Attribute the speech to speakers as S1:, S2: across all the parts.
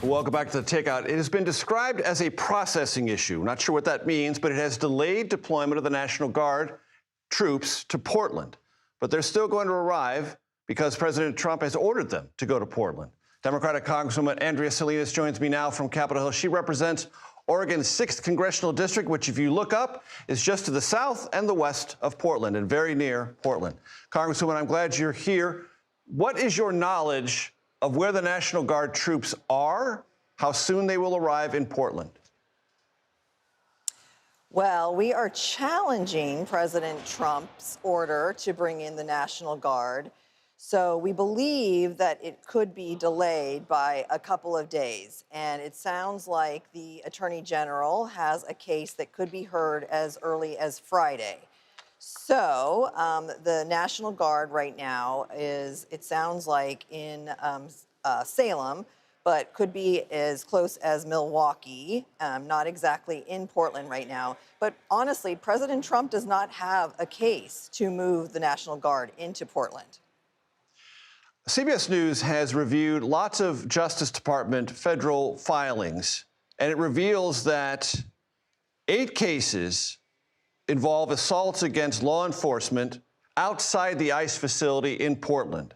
S1: Welcome back to the Takeout. It has been described as a processing issue. Not sure what that means, but it has delayed deployment of the National Guard troops to Portland. But they're still going to arrive because President Trump has ordered them to go to Portland. Democratic Congresswoman Andrea Salinas joins me now from Capitol Hill. She represents Oregon's 6th Congressional District, which, if you look up, is just to the south and the west of Portland and very near Portland. Congresswoman, I'm glad you're here. What is your knowledge of where the National Guard troops are, how soon they will arrive in Portland?
S2: Well, we are challenging President Trump's order to bring in the National Guard. So we believe that it could be delayed by a couple of days. And it sounds like the Attorney General has a case that could be heard as early as Friday. So the National Guard right now is, it sounds like, in Salem, but could be as close as Milwaukee, not exactly in Portland right now. But honestly, President Trump does not have a case to move the National Guard into Portland.
S1: CBS News has reviewed lots of Justice Department federal filings, and it reveals that 8 cases involve assaults against law enforcement outside the ICE facility in Portland.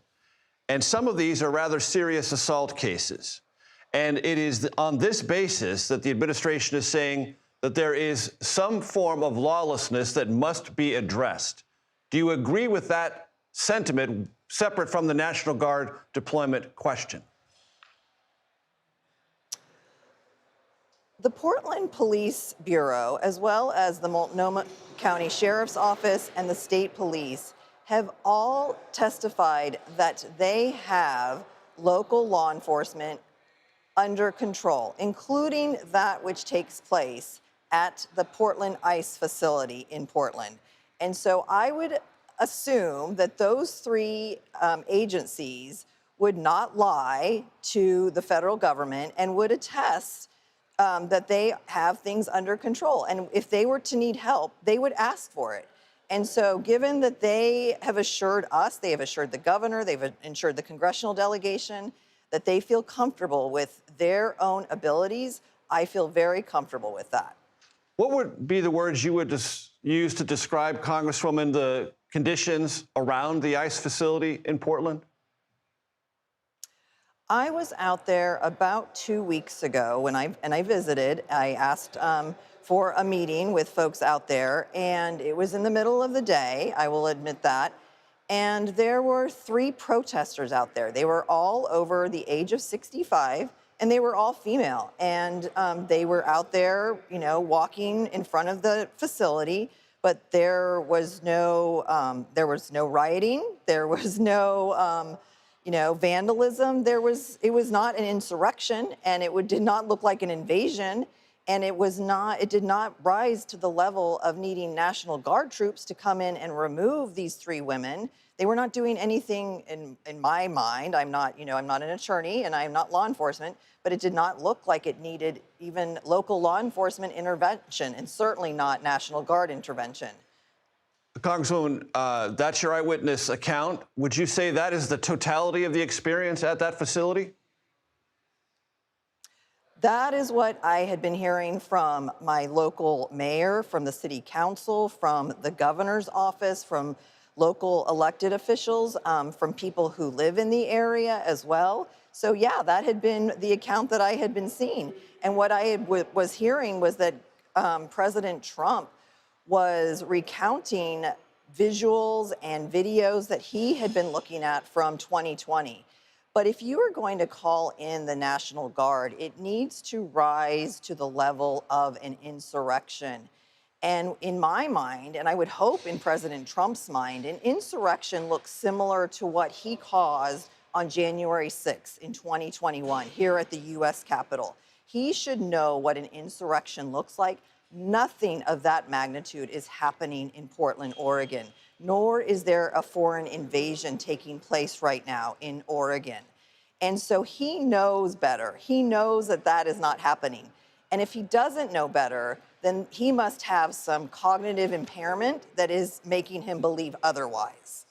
S1: And some of these are rather serious assault cases. And it is on this basis that the administration is saying that there is some form of lawlessness that must be addressed. Do you agree with that sentiment, separate from the National Guard deployment question?
S2: The Portland Police Bureau, as well as the Multnomah County Sheriff's Office and the state police, have all testified that they have local law enforcement under control, including that which takes place at the Portland ICE facility in Portland. And so I would assume that those 3 agencies would not lie to the federal government and would attest that they have things under control. And if they were to need help, they would ask for it. And so given that they have assured us, they have assured the governor, they've assured the congressional delegation that they feel comfortable with their own abilities, I feel very comfortable with that.
S1: What would be the words you would use to describe, Congresswoman, the conditions around the ICE facility in Portland?
S2: I was out there about 2 weeks ago when I visited. I asked for a meeting with folks out there, and it was in the middle of the day, I will admit that. And there were 3 protesters out there. They were all over the age of 65, and they were all female. And they were out there, you know, walking in front of the facility, but there was no rioting. There was no vandalism. It was not an insurrection, and it did not look like an invasion, and it did not rise to the level of needing National Guard troops to come in and remove these 3 women. They were not doing anything in my mind. I'm not an attorney and I'm not law enforcement, but it did not look like it needed even local law enforcement intervention, and certainly not National Guard intervention.
S1: Congresswoman, that's your eyewitness account. Would you say that is the totality of the experience at that facility?
S2: That is what I had been hearing from my local mayor, from the city council, from the governor's office, from local elected officials, from people who live in the area as well. So yeah, that had been the account that I had been seeing. And what I was hearing was that President Trump was recounting visuals and videos that he had been looking at from 2020. But if you are going to call in the National Guard, it needs to rise to the level of an insurrection. And in my mind, and I would hope in President Trump's mind, an insurrection looks similar to what he caused on January 6th in 2021 here at the U.S. Capitol. He should know what an insurrection looks like. Nothing of that magnitude is happening in Portland, Oregon, nor is there a foreign invasion taking place right now in Oregon. And so he knows better. He knows that that is not happening. And if he doesn't know better, then he must have some cognitive impairment that is making him believe otherwise.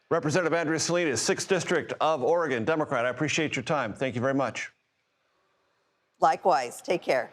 S1: Representative Andrea Salinas, 6th District of Oregon, Democrat. I appreciate your time. Thank you very much.
S2: Likewise, take care.